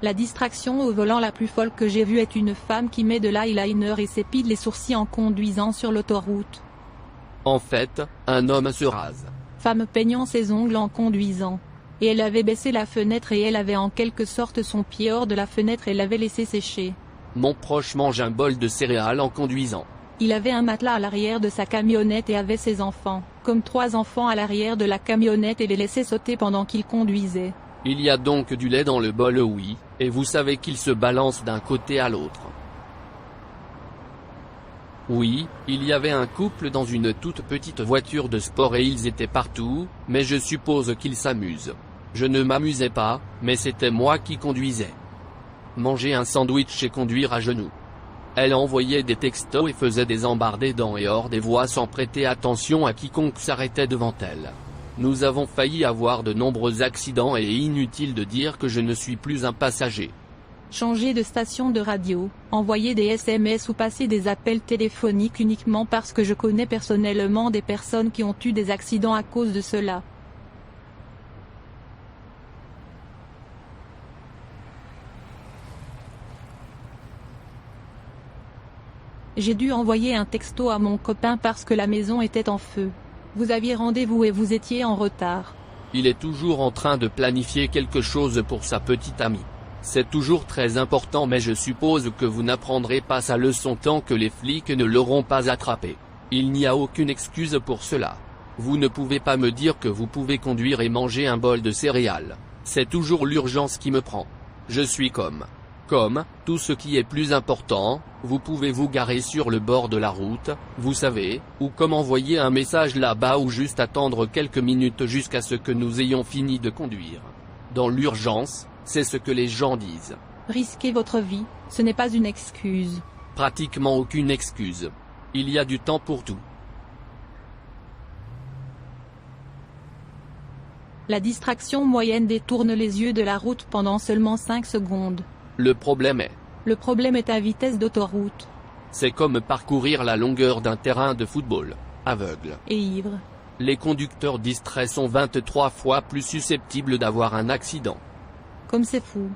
La distraction au volant la plus folle que j'ai vue est une femme qui met de l'eyeliner et s'épile les sourcils en conduisant sur l'autoroute. En fait, un homme se rase. Femme peignant ses ongles en conduisant. Et elle avait baissé la fenêtre et elle avait en quelque sorte son pied hors de la fenêtre et l'avait laissé sécher. Mon proche mange un bol de céréales en conduisant. Il avait un matelas à l'arrière de sa camionnette et avait ses enfants, comme 3 enfants à l'arrière de la camionnette et les laissait sauter pendant qu'il conduisait. Il y a donc du lait dans le bol, oui, et vous savez qu'il se balance d'un côté à l'autre. Oui, il y avait un couple dans une toute petite voiture de sport et ils étaient partout, mais je suppose qu'ils s'amusent. Je ne m'amusais pas, mais c'était moi qui conduisais. Manger un sandwich et conduire à genoux. Elle envoyait des textos et faisait des embardées dans et hors des voies sans prêter attention à quiconque s'arrêtait devant elle. Nous avons failli avoir de nombreux accidents et inutile de dire que je ne suis plus un passager. Changer de station de radio, envoyer des SMS ou passer des appels téléphoniques uniquement parce que je connais personnellement des personnes qui ont eu des accidents à cause de cela. J'ai dû envoyer un texto à mon copain parce que la maison était en feu. Vous aviez rendez-vous et vous étiez en retard. Il est toujours en train de planifier quelque chose pour sa petite amie. C'est toujours très important, mais je suppose que vous n'apprendrez pas sa leçon tant que les flics ne l'auront pas attrapé. Il n'y a aucune excuse pour cela. Vous ne pouvez pas me dire que vous pouvez conduire et manger un bol de céréales. C'est toujours l'urgence qui me prend. Je suis comme tout ce qui est plus important, vous pouvez vous garer sur le bord de la route, vous savez, ou comme envoyer un message là-bas ou juste attendre quelques minutes jusqu'à ce que nous ayons fini de conduire. Dans l'urgence, c'est ce que les gens disent. Risquer votre vie, ce n'est pas une excuse. Pratiquement aucune excuse. Il y a du temps pour tout. La distraction moyenne détourne les yeux de la route pendant seulement 5 secondes. Le problème est à vitesse d'autoroute. C'est comme parcourir la longueur d'un terrain de football, aveugle. Et ivre. Les conducteurs distraits sont 23 fois plus susceptibles d'avoir un accident. Comme c'est fou.